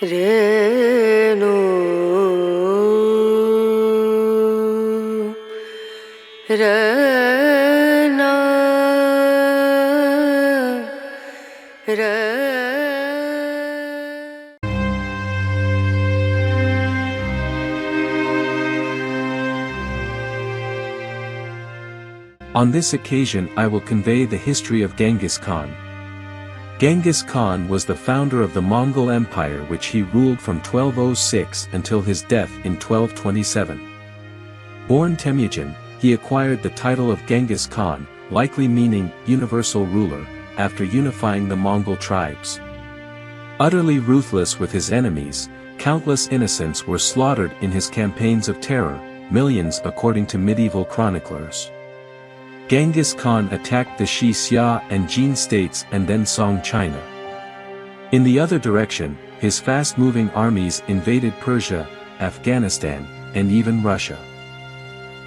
Renu Rana Ra. On this occasion I will convey the history of Genghis Khan. Genghis Khan was the founder of the Mongol Empire, which he ruled from 1206 until his death in 1227. Born Temujin, he acquired the title of Genghis Khan, likely meaning universal ruler, after unifying the Mongol tribes. Utterly ruthless with his enemies, countless innocents were slaughtered in his campaigns of terror, millions according to medieval chroniclers. Genghis Khan attacked the Shi Xia and Jin states and then Song China. In the other direction, his fast-moving armies invaded Persia, Afghanistan, and even Russia.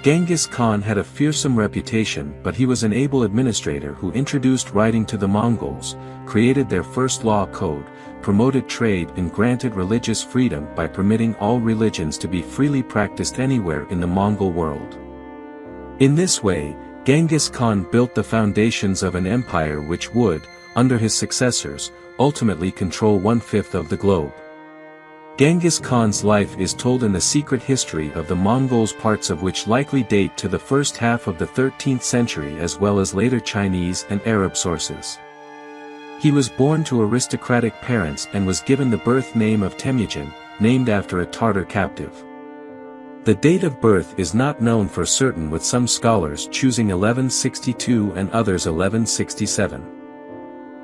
Genghis Khan had a fearsome reputation, but he was an able administrator who introduced writing to the Mongols, created their first law code, promoted trade and granted religious freedom by permitting all religions to be freely practiced anywhere in the Mongol world. In this way, Genghis Khan built the foundations of an empire which would, under his successors, ultimately control 1/5 of the globe. Genghis Khan's life is told in the secret history of the Mongols, parts of which likely date to the first half of the 13th century as well as later Chinese and Arab sources. He was born to aristocratic parents and was given the birth name of Temujin, named after a Tartar captive. The date of birth is not known for certain, with some scholars choosing 1162 and others 1167.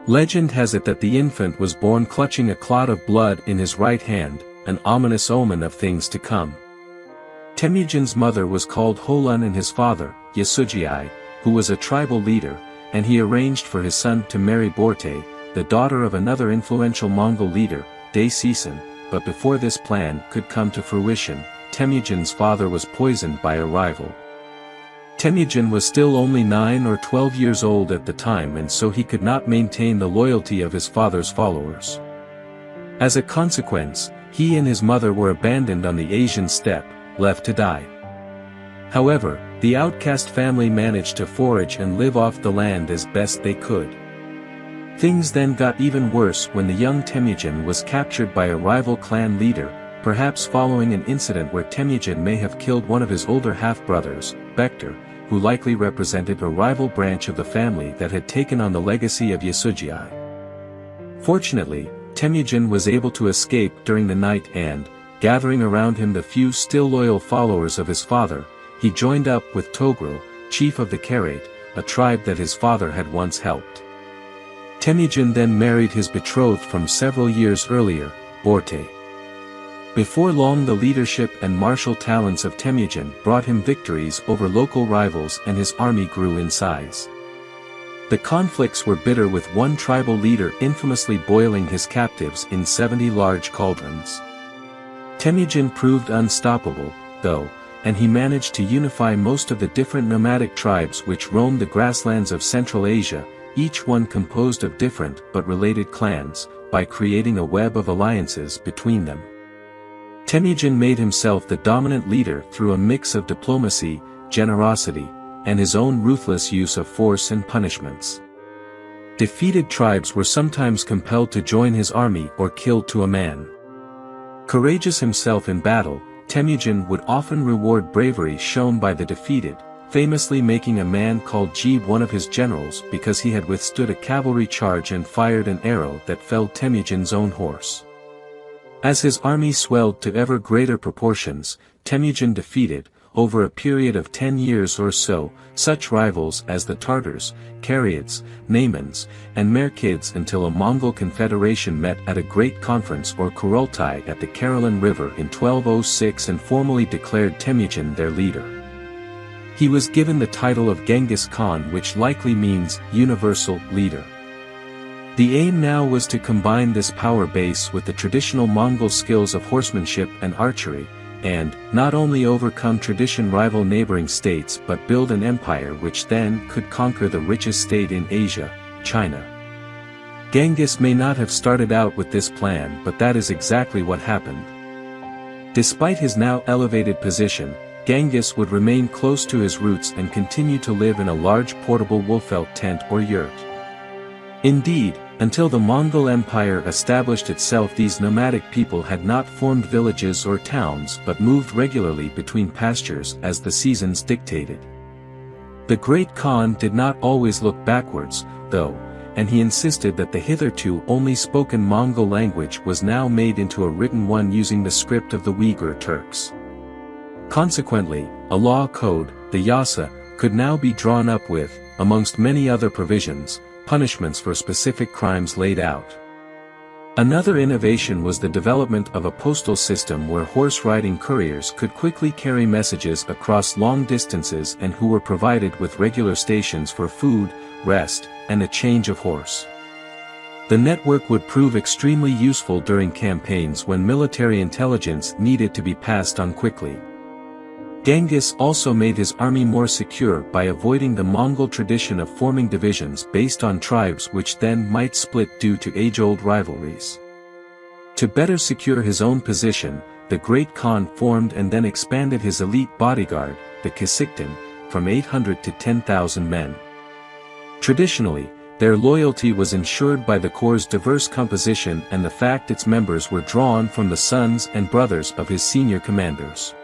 Legend has it that the infant was born clutching a clot of blood in his right hand, an ominous omen of things to come. Temujin's mother was called Holun and his father, Yasugei, who was a tribal leader, and he arranged for his son to marry Borte, the daughter of another influential Mongol leader, Day Season, but before this plan could come to fruition, Temujin's father was poisoned by a rival. Temujin was still only 9 or 12 years old at the time, and so he could not maintain the loyalty of his father's followers. As a consequence, he and his mother were abandoned on the Asian steppe, left to die. However, the outcast family managed to forage and live off the land as best they could. Things then got even worse when the young Temujin was captured by a rival clan leader, perhaps following an incident where Temujin may have killed one of his older half-brothers, Bektar, who likely represented a rival branch of the family that had taken on the legacy of Yasugei. Fortunately, Temujin was able to escape during the night and, gathering around him the few still loyal followers of his father, he joined up with Togrul, chief of the Karait, a tribe that his father had once helped. Temujin then married his betrothed from several years earlier, Borte. Before long, the leadership and martial talents of Temujin brought him victories over local rivals, and his army grew in size. The conflicts were bitter, with one tribal leader infamously boiling his captives in 70 large cauldrons. Temujin proved unstoppable, though, and he managed to unify most of the different nomadic tribes which roamed the grasslands of Central Asia, each one composed of different but related clans, by creating a web of alliances between them. Temujin made himself the dominant leader through a mix of diplomacy, generosity, and his own ruthless use of force and punishments. Defeated tribes were sometimes compelled to join his army or killed to a man. Courageous himself in battle, Temujin would often reward bravery shown by the defeated, famously making a man called Jeeb one of his generals because he had withstood a cavalry charge and fired an arrow that felled Temujin's own horse. As his army swelled to ever greater proportions, Temujin defeated, over a period of 10 years or so, such rivals as the Tartars, Karaids, Naimans, and Merkids, until a Mongol confederation met at a great conference or Kurultai at the Karelin River in 1206 and formally declared Temujin their leader. He was given the title of Genghis Khan, which likely means universal leader. The aim now was to combine this power base with the traditional Mongol skills of horsemanship and archery, and not only overcome tradition rival neighboring states but build an empire which then could conquer the richest state in Asia, China. Genghis may not have started out with this plan, but that is exactly what happened. Despite his now elevated position, Genghis would remain close to his roots and continue to live in a large portable wool-felt tent or yurt. Indeed, until the Mongol Empire established itself, these nomadic people had not formed villages or towns but moved regularly between pastures as the seasons dictated. The Great Khan did not always look backwards, though, and he insisted that the hitherto only spoken Mongol language was now made into a written one using the script of the Uyghur Turks. Consequently, a law code, the yasa, could now be drawn up with, amongst many other provisions, punishments for specific crimes laid out. Another innovation was the development of a postal system where horse-riding couriers could quickly carry messages across long distances and who were provided with regular stations for food, rest, and a change of horse. The network would prove extremely useful during campaigns when military intelligence needed to be passed on quickly. Genghis also made his army more secure by avoiding the Mongol tradition of forming divisions based on tribes which then might split due to age-old rivalries. To better secure his own position, the Great Khan formed and then expanded his elite bodyguard, the Kasiktin, from 800 to 10,000 men. Traditionally, their loyalty was ensured by the corps' diverse composition and the fact its members were drawn from the sons and brothers of his senior commanders.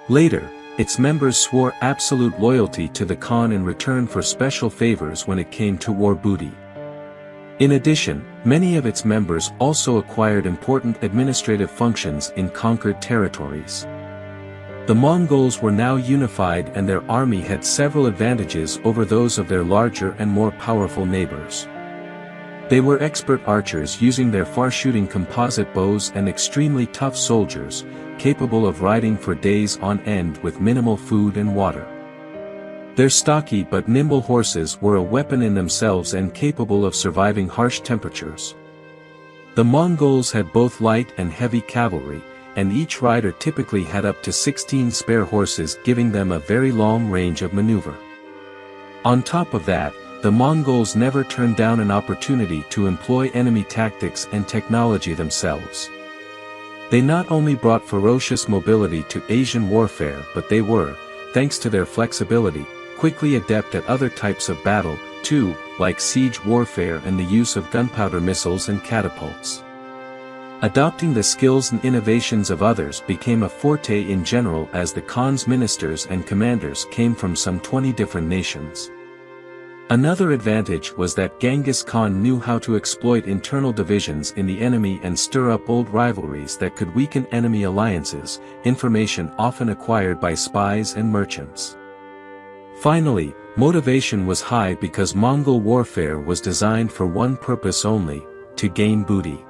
Later, its members swore absolute loyalty to the Khan in return for special favors when it came to war booty. In addition, many of its members also acquired important administrative functions in conquered territories. The Mongols were now unified and their army had several advantages over those of their larger and more powerful neighbors. They were expert archers using their far-shooting composite bows and extremely tough soldiers, capable of riding for days on end with minimal food and water. Their stocky but nimble horses were a weapon in themselves and capable of surviving harsh temperatures. The Mongols had both light and heavy cavalry, and each rider typically had up to 16 spare horses, giving them a very long range of maneuver. On top of that, the Mongols never turned down an opportunity to employ enemy tactics and technology themselves. They not only brought ferocious mobility to Asian warfare, but they were, thanks to their flexibility, quickly adept at other types of battle, too, like siege warfare and the use of gunpowder missiles and catapults. Adopting the skills and innovations of others became a forte in general, as the Khan's ministers and commanders came from some 20 different nations. Another advantage was that Genghis Khan knew how to exploit internal divisions in the enemy and stir up old rivalries that could weaken enemy alliances, information often acquired by spies and merchants. Finally, motivation was high because Mongol warfare was designed for one purpose only: to gain booty.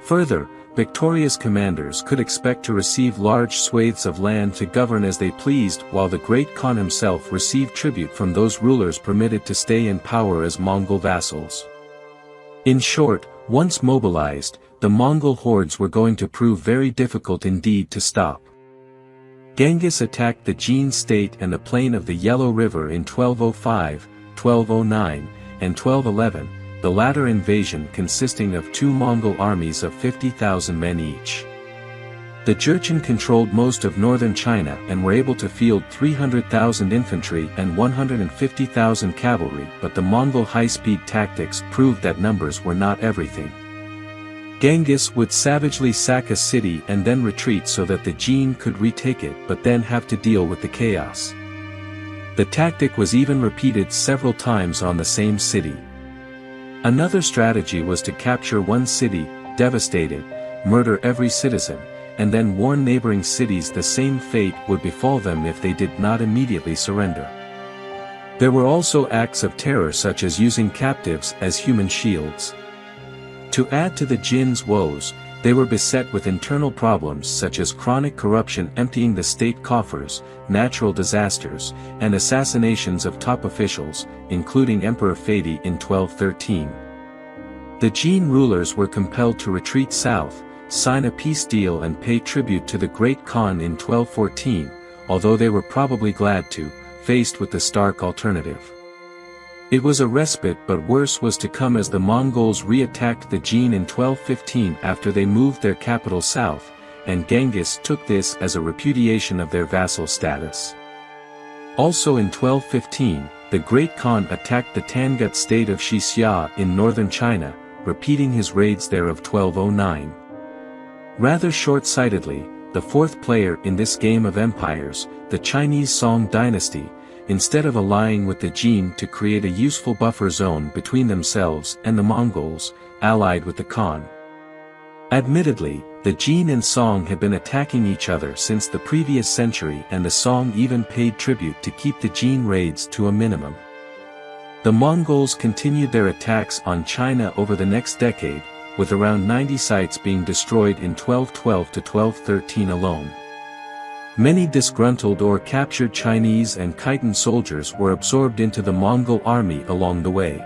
Further, victorious commanders could expect to receive large swathes of land to govern as they pleased, while the Great Khan himself received tribute from those rulers permitted to stay in power as Mongol vassals. In short, once mobilized, the Mongol hordes were going to prove very difficult indeed to stop. Genghis attacked the Jin state and the plain of the Yellow River in 1205, 1209, and 1211, the latter invasion consisting of two Mongol armies of 50,000 men each. The Jurchen controlled most of northern China and were able to field 300,000 infantry and 150,000 cavalry, but the Mongol high-speed tactics proved that numbers were not everything. Genghis would savagely sack a city and then retreat so that the Jin could retake it, but then have to deal with the chaos. The tactic was even repeated several times on the same city. Another strategy was to capture one city, devastate it, murder every citizen, and then warn neighboring cities the same fate would befall them if they did not immediately surrender. There were also acts of terror such as using captives as human shields. To add to the Jin's woes, they were beset with internal problems such as chronic corruption emptying the state coffers, natural disasters, and assassinations of top officials, including Emperor Fadi in 1213. The Jin rulers were compelled to retreat south, sign a peace deal and pay tribute to the Great Khan in 1214, although they were probably glad to, faced with the stark alternative. It was a respite, but worse was to come as the Mongols re-attacked the Jin in 1215 after they moved their capital south, and Genghis took this as a repudiation of their vassal status. Also in 1215, the Great Khan attacked the Tangut state of Xia in northern China, repeating his raids there of 1209. Rather short-sightedly, the fourth player in this game of empires, the Chinese Song dynasty, instead of allying with the Jin to create a useful buffer zone between themselves and the Mongols, allied with the Khan. Admittedly, the Jin and Song had been attacking each other since the previous century, and the Song even paid tribute to keep the Jin raids to a minimum. The Mongols continued their attacks on China over the next decade, with around 90 sites being destroyed in 1212 to 1213 alone. Many disgruntled or captured Chinese and Khitan soldiers were absorbed into the Mongol army along the way.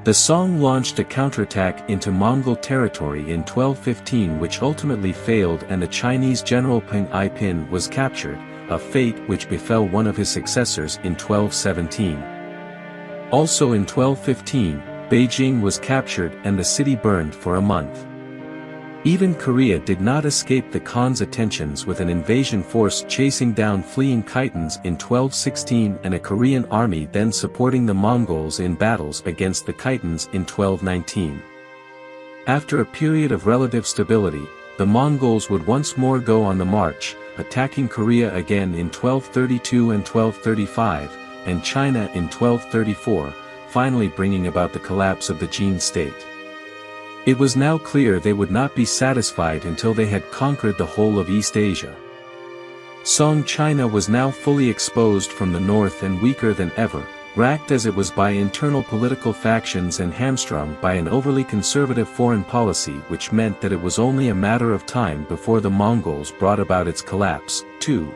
The Song launched a counterattack into Mongol territory in 1215, which ultimately failed, and the Chinese general Peng I-pin was captured, a fate which befell one of his successors in 1217. Also in 1215, Beijing was captured and the city burned for a month. Even Korea did not escape the Khan's attentions, with an invasion force chasing down fleeing Khitans in 1216 and a Korean army then supporting the Mongols in battles against the Khitans in 1219. After a period of relative stability, the Mongols would once more go on the march, attacking Korea again in 1232 and 1235, and China in 1234, finally bringing about the collapse of the Jin state. It was now clear they would not be satisfied until they had conquered the whole of East Asia. Song China was now fully exposed from the north and weaker than ever, racked as it was by internal political factions and hamstrung by an overly conservative foreign policy, which meant that it was only a matter of time before the Mongols brought about its collapse, too.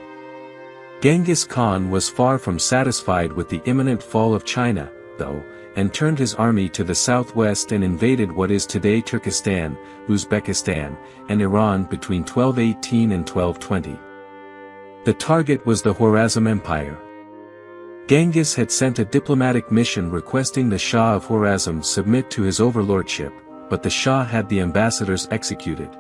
Genghis Khan was far from satisfied with the imminent fall of China, though, and turned his army to the southwest and invaded what is today Turkestan, Uzbekistan, and Iran between 1218 and 1220. The target was the Khwarezm Empire. Genghis had sent a diplomatic mission requesting the Shah of Khwarezm submit to his overlordship, but the Shah had the ambassadors executed.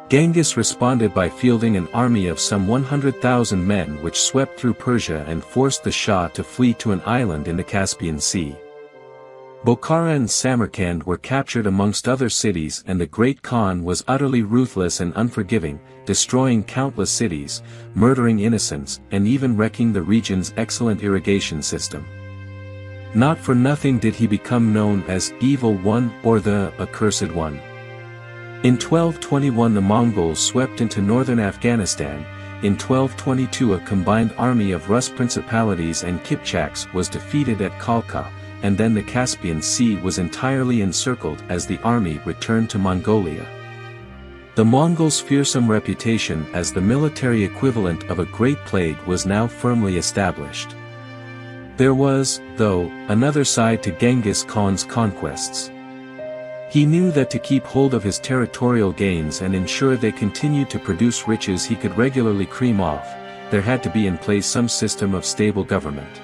Genghis responded by fielding an army of some 100,000 men which swept through Persia and forced the Shah to flee to an island in the Caspian Sea. Bokhara and Samarkand were captured amongst other cities, and the Great Khan was utterly ruthless and unforgiving, destroying countless cities, murdering innocents, and even wrecking the region's excellent irrigation system. Not for nothing did he become known as Evil One or the Accursed One. In 1221 the Mongols swept into northern Afghanistan. In 1222 a combined army of Rus principalities and Kipchaks was defeated at Khalkha, and then the Caspian Sea was entirely encircled as the army returned to Mongolia. The Mongols' fearsome reputation as the military equivalent of a great plague was now firmly established. There was, though, another side to Genghis Khan's conquests. He knew that to keep hold of his territorial gains and ensure they continued to produce riches he could regularly cream off, there had to be in place some system of stable government.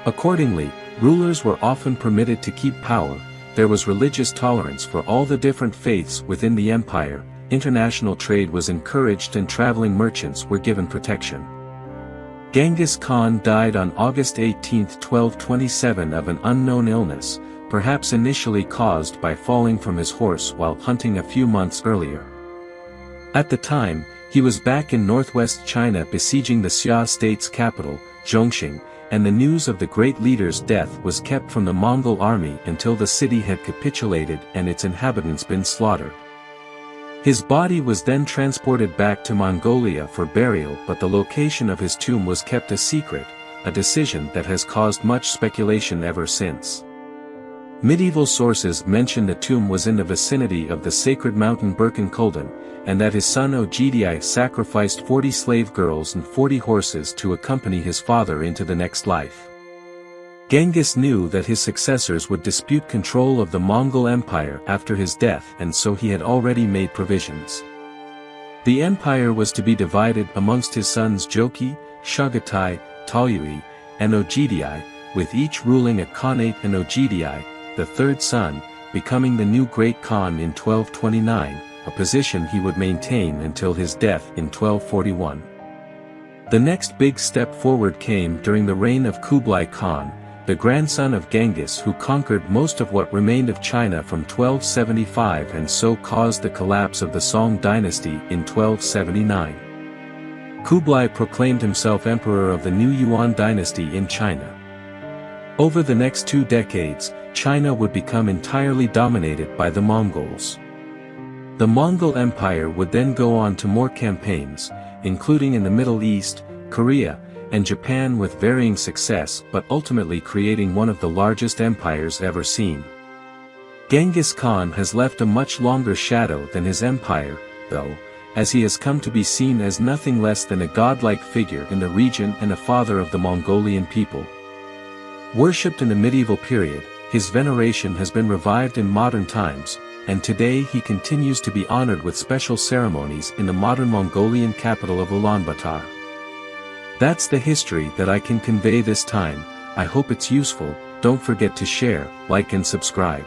Accordingly, rulers were often permitted to keep power, there was religious tolerance for all the different faiths within the empire, international trade was encouraged, and traveling merchants were given protection. Genghis Khan died on August 18, 1227 of an unknown illness, perhaps initially caused by falling from his horse while hunting a few months earlier. At the time, he was back in northwest China besieging the Xia state's capital, Zhongxing, and the news of the great leader's death was kept from the Mongol army until the city had capitulated and its inhabitants been slaughtered. His body was then transported back to Mongolia for burial, but the location of his tomb was kept a secret, a decision that has caused much speculation ever since. Medieval sources mention the tomb was in the vicinity of the sacred mountain Birkenkulden, and that his son Ogedei sacrificed 40 slave girls and 40 horses to accompany his father into the next life. Genghis knew that his successors would dispute control of the Mongol Empire after his death, and so he had already made provisions. The empire was to be divided amongst his sons Jochi, Chagatai, Talyui, and Ogedei, with each ruling a Khanate and Ogidi, the third son, becoming the new Great Khan in 1229, a position he would maintain until his death in 1241. The next big step forward came during the reign of Kublai Khan, the grandson of Genghis, who conquered most of what remained of China from 1275 and so caused the collapse of the Song dynasty in 1279. Kublai proclaimed himself emperor of the new Yuan dynasty in China. Over the next 2 decades, China would become entirely dominated by the Mongols. The Mongol Empire would then go on to more campaigns, including in the Middle East, Korea, and Japan, with varying success, but ultimately creating one of the largest empires ever seen. Genghis Khan has left a much longer shadow than his empire, though, as he has come to be seen as nothing less than a godlike figure in the region and a father of the Mongolian people. Worshipped in the medieval period, his veneration has been revived in modern times, and today he continues to be honored with special ceremonies in the modern Mongolian capital of Ulaanbaatar. That's the history that I can convey this time. I hope it's useful. Don't forget to share, like and subscribe.